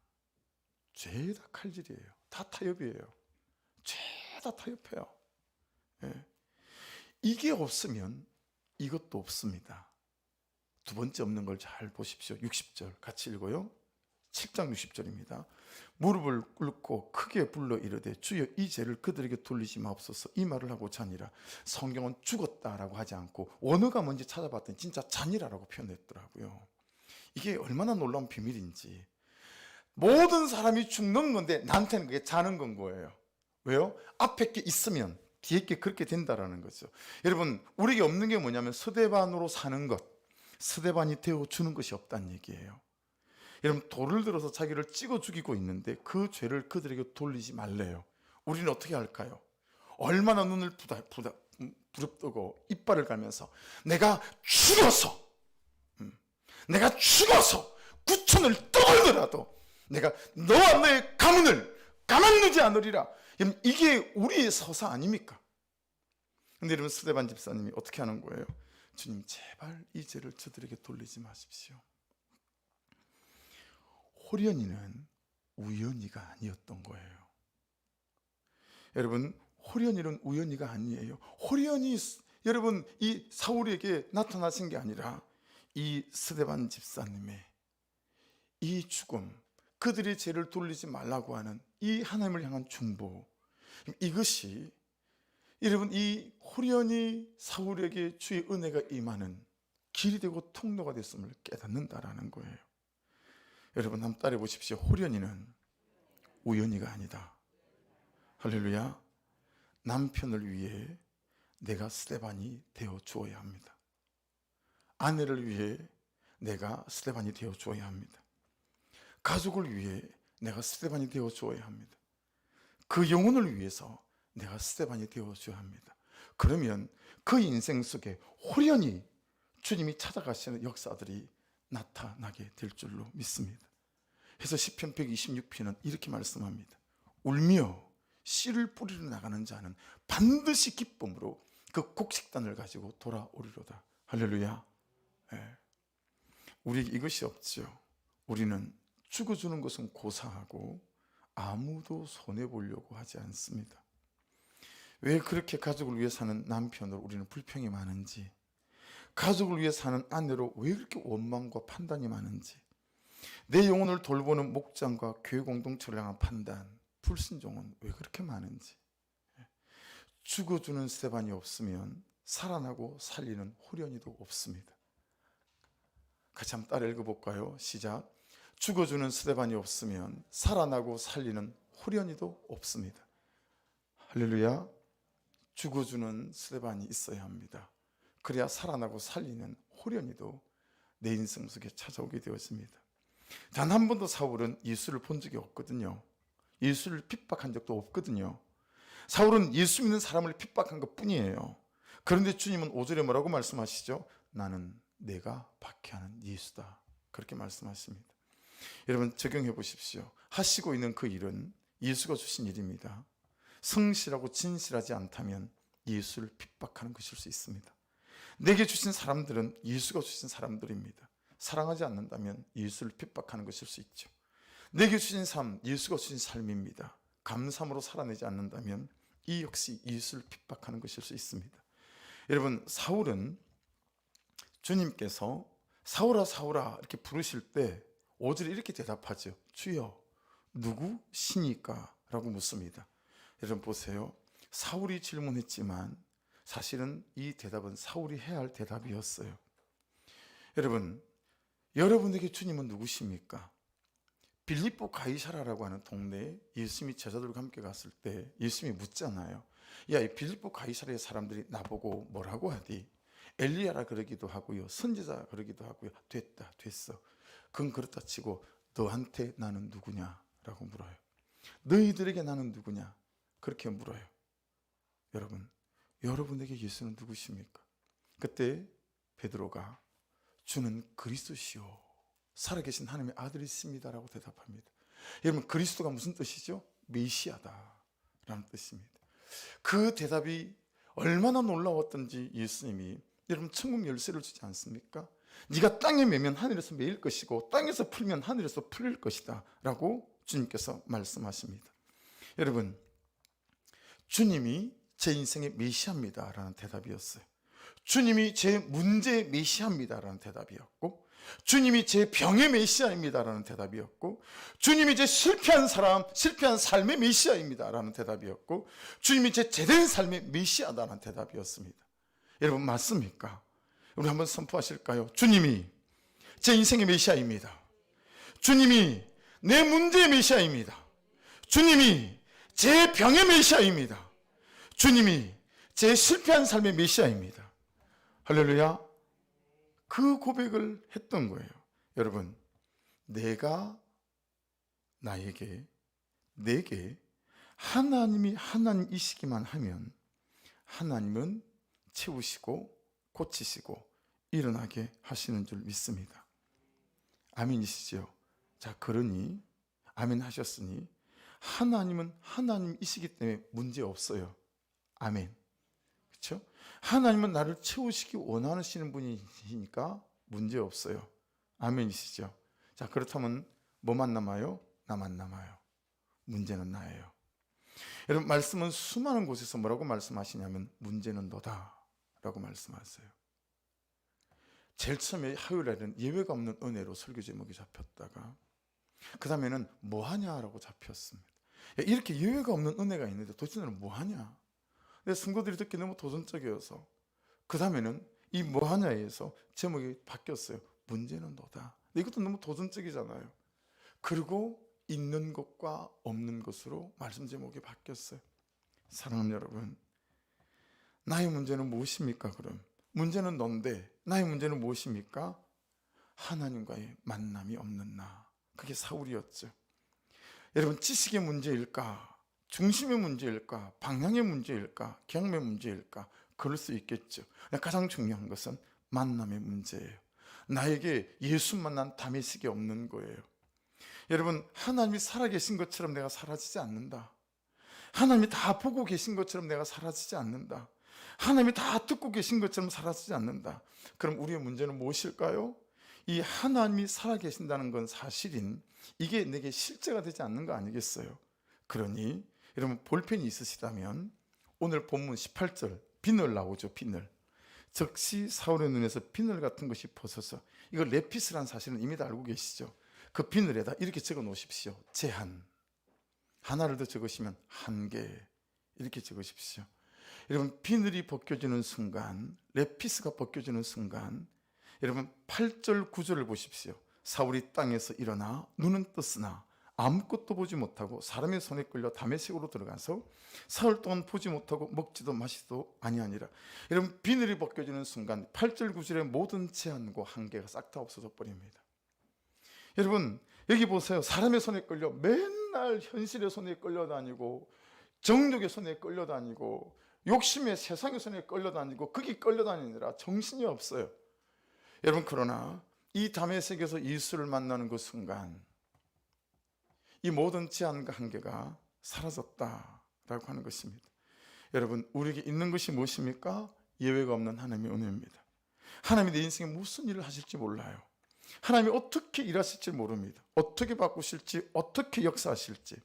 죄다 칼질이에요. 다 타협이에요. 죄다 타협해요. 예. 이게 없으면 이것도 없습니다. 두 번째 없는 걸 잘 보십시오. 60절 같이 읽어요. 7장 60절입니다. 무릎을 꿇고 크게 불러 이르되 주여 이 죄를 그들에게 돌리지 마옵소서. 이 말을 하고 자니라. 성경은 죽었다라고 하지 않고 원어가 뭔지 찾아봤더니 진짜 자니라라고 표현했더라고요. 이게 얼마나 놀라운 비밀인지. 모든 사람이 죽는 건데 나한테는 그게 자는 건 거예요. 왜요? 앞에 게 있으면 뒤에 게 그렇게 된다라는 거죠. 여러분 우리에게 없는 게 뭐냐면 스데반으로 사는 것, 스데반이 되어주는 것이 없다는 얘기예요. 여러분 돌을 들어서 자기를 찍어 죽이고 있는데 그 죄를 그들에게 돌리지 말래요. 우리는 어떻게 할까요? 얼마나 눈을 부릅뜨고 이빨을 갈면서 내가 죽어서 구천을 떠돌더라도 내가 너와 너의 가문을 가만두지 않으리라. 여러분 이게 우리의 서사 아닙니까? 근데 여러분 스데반 집사님이 어떻게 하는 거예요? 주님 제발 이 죄를 저들에게 돌리지 마십시오. 호련이는 우연히가 아니었던 거예요. 여러분 호련이는 우연히가 아니에요. 호련이 여러분 이 사울에게 나타나신 게 아니라 이 스데반 집사님의 이 죽음, 그들의 죄를 돌리지 말라고 하는 이 하나님을 향한 중보, 이것이 여러분 이 호련히 사울에게 주의 은혜가 임하는 길이 되고 통로가 됐음을 깨닫는다라는 거예요. 여러분 한번 따라해 보십시오. 호련이는 우연히가 아니다. 할렐루야. 남편을 위해 내가 스데반이 되어 주어야 합니다. 아내를 위해 내가 스데반이 되어 주어야 합니다. 가족을 위해 내가 스데반이 되어 주어야 합니다. 그 영혼을 위해서 내가 스데반이 되어 줘야 합니다. 그러면 그 인생 속에 호련히 주님이 찾아가시는 역사들이 나타나게 될 줄로 믿습니다. 그래서 시편 126편은 이렇게 말씀합니다. 울며 씨를 뿌리러 나가는 자는 반드시 기쁨으로 그 곡식단을 가지고 돌아오리로다. 할렐루야. 네. 우리에게 이것이 없죠. 우리는 죽어주는 것은 고사하고 아무도 손해보려고 하지 않습니다. 왜 그렇게 가족을 위해 사는 남편으로 우리는 불평이 많은지, 가족을 위해 사는 아내로 왜 그렇게 원망과 판단이 많은지, 내 영혼을 돌보는 목장과 교회 공동체를 향한 판단, 불순종은 왜 그렇게 많은지. 죽어주는 스데반이 없으면 살아나고 살리는 호련이도 없습니다. 같이 한번 따라 읽어볼까요? 시작. 죽어주는 스데반이 없으면 살아나고 살리는 호련이도 없습니다. 할렐루야. 죽어주는 스데반이 있어야 합니다. 그래야 살아나고 살리는 호련이도 내 인생 속에 찾아오게 되었습니다. 단 한 번도 사울은 예수를 본 적이 없거든요. 예수를 핍박한 적도 없거든요. 사울은 예수 믿는 사람을 핍박한 것 뿐이에요. 그런데 주님은 5절에 뭐라고 말씀하시죠? 나는 내가 박해하는 예수다. 그렇게 말씀하십니다. 여러분 적용해 보십시오. 하시고 있는 그 일은 예수가 주신 일입니다. 성실하고 진실하지 않다면 예수를 핍박하는 것일 수 있습니다. 내게 주신 사람들은 예수가 주신 사람들입니다. 사랑하지 않는다면 예수를 핍박하는 것일 수 있죠. 내게 주신 삶, 예수가 주신 삶입니다. 감사함으로 살아내지 않는다면 이 역시 예수를 핍박하는 것일 수 있습니다. 여러분, 사울은 주님께서 사울아 사울아 이렇게 부르실 때 5절에 이렇게 대답하죠. 주여 누구시니까? 라고 묻습니다. 여러분 보세요. 사울이 질문했지만 사실은 이 대답은 사울이 해야 할 대답이었어요. 여러분, 여러분에게 주님은 누구십니까? 빌립보 가이사라라고 하는 동네에 예수님이 제자들과 함께 갔을 때 예수님이 묻잖아요. 야, 이 빌립보 가이사라의 사람들이 나보고 뭐라고 하디? 엘리야라 그러기도 하고요, 선지자 그러기도 하고요. 됐다, 됐어. 그건 그렇다 치고 너한테 나는 누구냐라고 물어요. 너희들에게 나는 누구냐? 그렇게 물어요. 여러분, 여러분에게 예수는 누구십니까? 그때 베드로가 주는 그리스도시요 살아계신 하나님의 아들이십니다라고 대답합니다. 여러분, 그리스도가 무슨 뜻이죠? 메시아다라는 뜻입니다. 그 대답이 얼마나 놀라웠던지 예수님이 여러분 천국 열쇠를 주지 않습니까? 네가 땅에 매면 하늘에서 매일 것이고 땅에서 풀면 하늘에서 풀릴 것이다 라고 주님께서 말씀하십니다. 여러분, 주님이 제 인생의 메시아입니다 라는 대답이었어요. 주님이 제 문제의 메시아입니다 라는 대답이었고, 주님이 제 병의 메시아입니다 라는 대답이었고, 주님이 제 실패한 삶의 메시아입니다 라는 대답이었고, 주님이 제 제된 삶의 메시아다라는 대답이었습니다. 여러분, 맞습니까? 우리 한번 선포하실까요? 주님이 제 인생의 메시아입니다. 주님이 내 문제의 메시아입니다. 주님이 제 병의 메시아입니다. 주님이 제 실패한 삶의 메시아입니다. 할렐루야. 그 고백을 했던 거예요. 여러분, 내가 내게 하나님이 하나님이시기만 하면 하나님은 채우시고 고치시고 일어나게 하시는 줄 믿습니다. 아멘이시죠? 자, 그러니 아멘 하셨으니 하나님은 하나님이시기 때문에 문제 없어요. 아멘. 그렇죠? 하나님은 나를 채우시기 원하시는 분이시니까 문제 없어요. 아멘이시죠? 자, 그렇다면 뭐만 남아요? 나만 남아요. 문제는 나예요. 여러분, 말씀은 수많은 곳에서 뭐라고 말씀하시냐면 문제는 너다 라고 말씀하세요. 제일 처음에 화요일에는 예외가 없는 은혜로 설교 제목이 잡혔다가 그 다음에는 뭐하냐라고 잡혔습니다. 야, 이렇게 예외가 없는 은혜가 있는데 도대체 너는 뭐하냐? 내 성도들이 듣기 너무 도전적이어서 그 다음에는 이 뭐하냐에서 제목이 바뀌었어요. 문제는 너다. 이것도 너무 도전적이잖아요. 그리고 있는 것과 없는 것으로 말씀 제목이 바뀌었어요. 사랑하는 여러분, 나의 문제는 무엇입니까? 그럼 문제는 넌데 나의 문제는 무엇입니까? 하나님과의 만남이 없는 나. 그게 사울이었죠. 여러분, 지식의 문제일까? 중심의 문제일까? 방향의 문제일까? 경험의 문제일까? 그럴 수 있겠죠. 가장 중요한 것은 만남의 문제예요. 나에게 예수 만난 다메섹이 없는 거예요. 여러분, 하나님이 살아계신 것처럼 내가 사라지지 않는다. 하나님이 다 보고 계신 것처럼 내가 사라지지 않는다. 하나님이 다 듣고 계신 것처럼 사라지지 않는다. 그럼 우리의 문제는 무엇일까요? 이 하나님이 살아계신다는 건 사실인 이게 내게 실제가 되지 않는 거 아니겠어요? 그러니 여러분, 볼펜이 있으시다면 오늘 본문 18절 비늘 나오죠. 비늘. 즉시 사울의 눈에서 비늘 같은 것이 벗어서, 이거 레피스란 사실은 이미 다 알고 계시죠. 그 비늘에다 이렇게 적어 놓으십시오. 제한. 하나를 더 적으시면 한계. 이렇게 적으십시오. 여러분, 비늘이 벗겨지는 순간, 레피스가 벗겨지는 순간, 여러분 8절 9절을 보십시오. 사울이 땅에서 일어나 눈은 떴으나 아무것도 보지 못하고 사람의 손에 끌려 다메섹으로 들어가서 사흘 동안 보지 못하고 먹지도 마시지도 아니하니라. 여러분, 비늘이 벗겨지는 순간 8절 9절의 모든 제한과 한계가 싹 다 없어져 버립니다. 여러분, 여기 보세요. 사람의 손에 끌려 맨날 현실의 손에 끌려다니고 정욕의 손에 끌려다니고 욕심의 세상의 손에 끌려다니고 거기 끌려다니느라 정신이 없어요. 여러분, 그러나 이 다메섹에서 예수를 만나는 그 순간 이 모든 제한과 한계가 사라졌다라고 하는 것입니다. 여러분, 우리에게 있는 것이 무엇입니까? 예외가 없는 하나님의 은혜입니다. 하나님이 내 인생에 무슨 일을 하실지 몰라요. 하나님이 어떻게 일하실지 모릅니다. 어떻게 바꾸실지, 어떻게 역사하실지,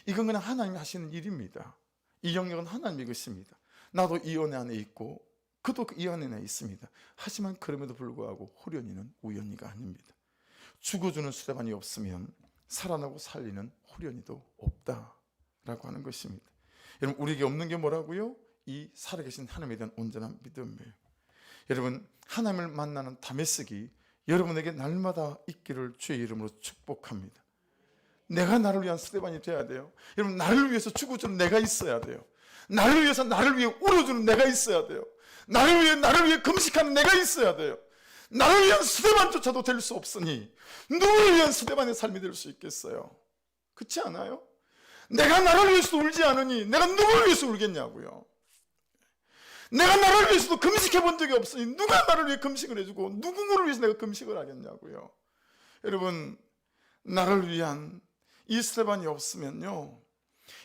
이건 그냥 하나님이 하시는 일입니다. 이 영역은 하나님의 것입니다. 나도 이 은혜 안에 있고 그도 이 은혜 안에 있습니다. 하지만 그럼에도 불구하고 호련이는 우연히가 아닙니다. 죽어주는 수레반이 없으면 살아나고 살리는 호련이도 없다라고 하는 것입니다. 여러분, 우리에게 없는 게 뭐라고요? 이 살아계신 하나님에 대한 온전한 믿음이에요. 여러분, 하나님을 만나는 다메섹이 여러분에게 날마다 있기를 주의 이름으로 축복합니다. 내가 나를 위한 수레반이 돼야 돼요. 여러분, 나를 위해서 죽어주는 내가 있어야 돼요. 나를 위해서 나를 위해 울어주는 내가 있어야 돼요. 나를 위해 금식하는 내가 있어야 돼요. 나를 위한 수레반조차도 될 수 없으니 누구를 위한 수레반의 삶이 될 수 있겠어요? 그렇지 않아요? 내가 나를 위해서도 울지 않으니 내가 누구를 위해서 울겠냐고요. 내가 나를 위해서도 금식해 본 적이 없으니 누가 나를 위해 금식을 해주고 누구를 위해서 내가 금식을 하겠냐고요. 여러분, 나를 위한 이 수레반이 없으면요,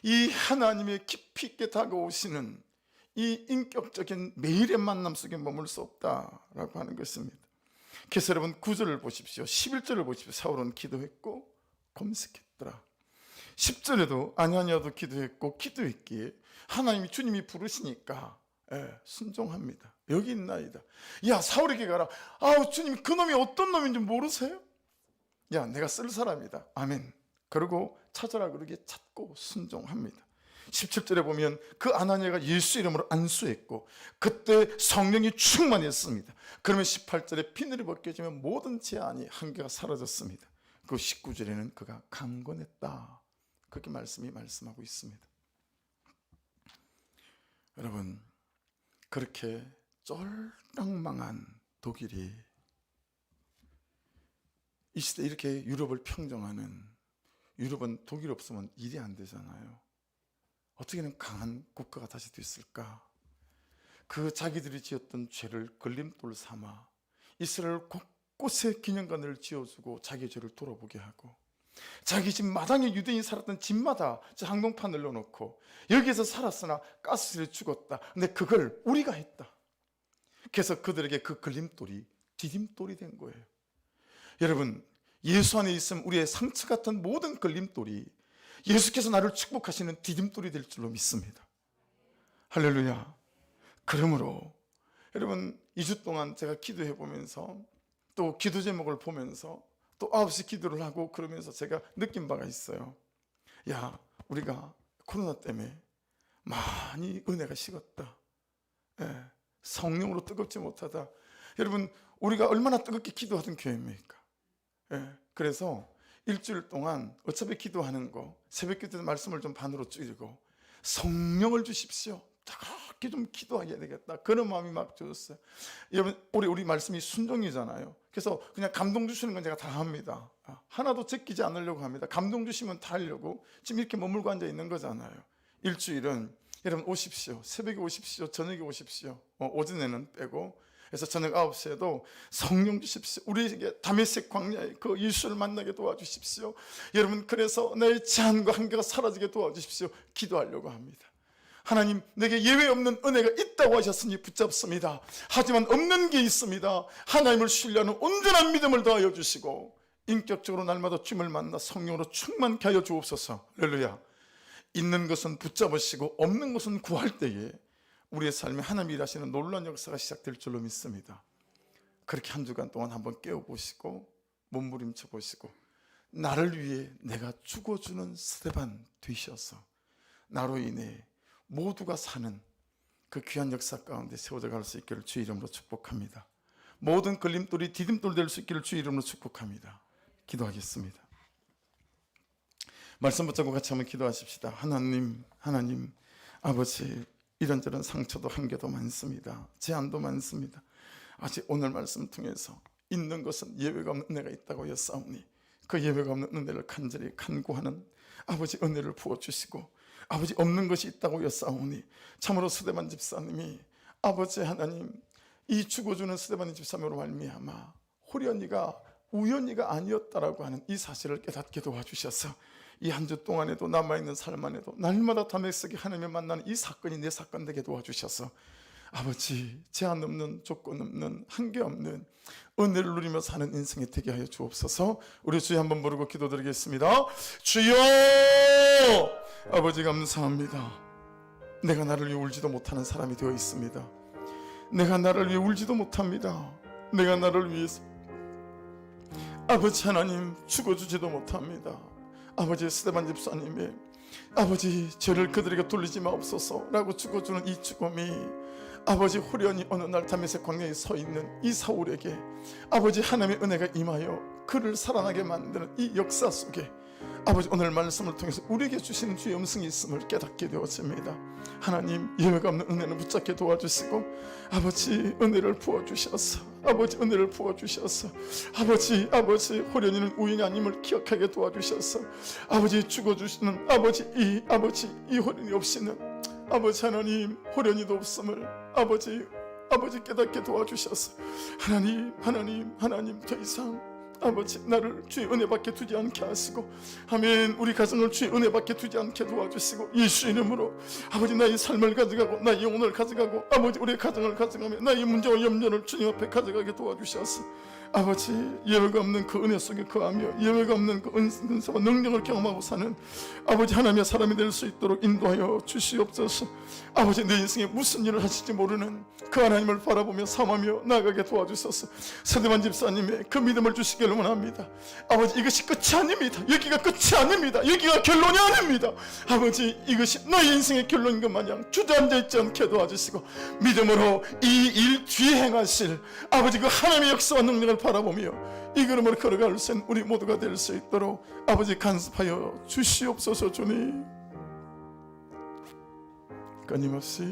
이 하나님의 깊이 있게 다가오시는 이 인격적인 매일의 만남 속에 머물 수 없다라고 하는 것입니다. 그래서 여러분, 9절을 보십시오. 11절을 보십시오. 사울은 기도했고 검색했더라. 10절에도 아냐니아도 기도했고 기도했기에 하나님이, 주님이 부르시니까 순종합니다. 여기 있나이다. 야, 사울에게 가라. 아우, 주님, 그놈이 어떤 놈인지 모르세요? 야, 내가 쓸 사람이다. 아멘. 그리고 찾아라 그러기에 찾고 순종합니다. 17절에 보면 그 아나니아가 예수 이름으로 안수했고 그때 성령이 충만했습니다. 그러면 18절에 비늘이 벗겨지면 모든 제한이 한계가 사라졌습니다. 그 19절에는 그가 강건했다, 그렇게 말씀하고 있습니다. 여러분, 그렇게 쫄랑망한 독일이 이 시대 이렇게 유럽을 평정하는, 유럽은 독일 없으면 일이 안 되잖아요. 어떻게는 강한 국가가 다시 됐을까? 그 자기들이 지었던 죄를 걸림돌 삼아 이스라엘 곳곳에 기념관을 지어주고 자기의 죄를 돌아보게 하고, 자기 집 마당에 유대인이 살았던 집마다 항공판을 넣어놓고 여기에서 살았으나 가스실에 죽었다. 근데 그걸 우리가 했다. 그래서 그들에게 그 걸림돌이 디딤돌이 된 거예요. 여러분, 예수 안에 있으면 우리의 상처 같은 모든 걸림돌이 예수께서 나를 축복하시는 디딤돌이 될 줄로 믿습니다. 할렐루야. 그러므로 여러분, 2주 동안 제가 기도해 보면서 또 기도 제목을 보면서 또 9시 기도를 하고 그러면서 제가 느낀 바가 있어요. 야, 우리가 코로나 때문에 많이 은혜가 식었다. 성령으로 뜨겁지 못하다. 여러분, 우리가 얼마나 뜨겁게 기도하던 교회입니까? 그래서 일주일 동안 어차피 기도하는 거, 새벽 기도 때 말씀을 좀 반으로 줄이고 성령을 주십시오. 그렇게 좀 기도하게 되겠다, 그런 마음이 막 들었어요. 여러분, 우리 말씀이 순종이잖아요. 그래서 그냥 감동 주시는 건 제가 다 합니다. 하나도 제끼지 않으려고 합니다. 감동 주시면 다 하려고 지금 이렇게 머물고 앉아 있는 거잖아요. 일주일은 여러분 오십시오. 새벽에 오십시오. 저녁에 오십시오. 오전에는 빼고. 그래서 저녁 9시에도 성령 주십시오. 우리에게 다메섹 광야에 그 예수를 만나게 도와주십시오. 여러분, 그래서 내 제한과 한계가 사라지게 도와주십시오. 기도하려고 합니다. 하나님, 내게 예외 없는 은혜가 있다고 하셨으니 붙잡습니다. 하지만 없는 게 있습니다. 하나님을 신뢰하는 온전한 믿음을 더하여 주시고 인격적으로 날마다 주님을 만나 성령으로 충만케 하여 주옵소서. 할렐루야. 있는 것은 붙잡으시고 없는 것은 구할 때에 우리의 삶에 하나님이 일하시는 놀라운 역사가 시작될 줄로 믿습니다. 그렇게 한 주간 동안 한번 깨워보시고 몸부림쳐 보시고 나를 위해 내가 죽어주는 스테반 되셔서 나로 인해 모두가 사는 그 귀한 역사 가운데 세워져 갈 수 있기를 주의 이름으로 축복합니다. 모든 걸림돌이 디딤돌 될 수 있기를 주의 이름으로 축복합니다. 기도하겠습니다. 말씀 붙잡고 같이 한번 기도하십시다. 하나님 아버지, 이런저런 상처도 한계도 많습니다. 제한도 많습니다. 아직 오늘 말씀 통해서 있는 것은 예외가 없는 은혜가 있다고 여사오니 그 예외가 없는 은혜를 간절히 간구하는 아버지 은혜를 부어주시고, 아버지 없는 것이 있다고 여사오니 참으로 스데반 집사님이 아버지 하나님, 이 죽어주는 스데반 집사님으로 말미암아 호련이가 우연히가 아니었다라고 하는 이 사실을 깨닫게 도와주셔서 이 한 주 동안에도 남아있는 삶 안에도 날마다 담에색이 하나님을 만나는 이 사건이 내 사건 되게 도와주셔서 아버지 제한 없는 조건 없는 한계 없는 은혜를 누리며 사는 인생이 되게 하여 주옵소서. 우리 주여 한번 부르고 기도드리겠습니다. 주여! 아버지 감사합니다. 내가 나를 위해 울지도 못하는 사람이 되어 있습니다. 내가 나를 위해 울지도 못합니다. 내가 나를 위해서 아버지 하나님 죽어주지도 못합니다. 아버지 스데반 집사님의 아버지 죄를 그들에게 돌리지 마옵소서 라고 죽어주는 이 죽음이 아버지 호련히 어느 날 다메섹 광야에 서 있는 이 사울에게 아버지 하나님의 은혜가 임하여 그를 살아나게 만드는 이 역사 속에 아버지 오늘 말씀을 통해서 우리에게 주시는 주의 음성이 있음을 깨닫게 되었습니다. 하나님 예외가 없는 은혜를 붙잡게 도와주시고 아버지 은혜를 부어주셔서 아버지 은혜를 부어주셔서 아버지 호련이는 우연이 아님을 기억하게 도와주셔서 아버지 죽어주시는 아버지 이 호련이 없이는 아버지 하나님 호련이도 없음을 아버지 깨닫게 도와주셔서 하나님 더 이상 아버지 나를 주의 은혜 받게 두지 않게 하시고 아멘. 우리 가정을 주의 은혜 받게 두지 않게 도와주시고 예수 이름으로 아버지 나의 삶을 가져가고 나의 영혼을 가져가고 아버지 우리의 가정을 가져가며 나의 문제와 염려를 주님 앞에 가져가게 도와주셔서 아버지 예외가 없는 그 은혜 속에 거하며 예외가 없는 그 은사와 능력을 경험하고 사는 아버지 하나님의 사람이 될 수 있도록 인도하여 주시옵소서. 아버지 내 인생에 무슨 일을 하실지 모르는 그 하나님을 바라보며 삼하며 나아가게 도와주소서. 서대만 집사님의 그 믿음을 주시기를 원합니다. 아버지 이것이 끝이 아닙니다. 여기가 끝이 아닙니다. 여기가 결론이 아닙니다. 아버지 이것이 나의 인생의 결론인 것 마냥 주저앉아 있지 않게 도와주시고 믿음으로 이 일 뒤에 행하실 아버지 그 하나님의 역사와 능력을 바라보며 이 걸음을 걸어갈 수 있는 우리 모두가 될 수 있도록 아버지 간섭하여 주시옵소서. 주님 끊임없이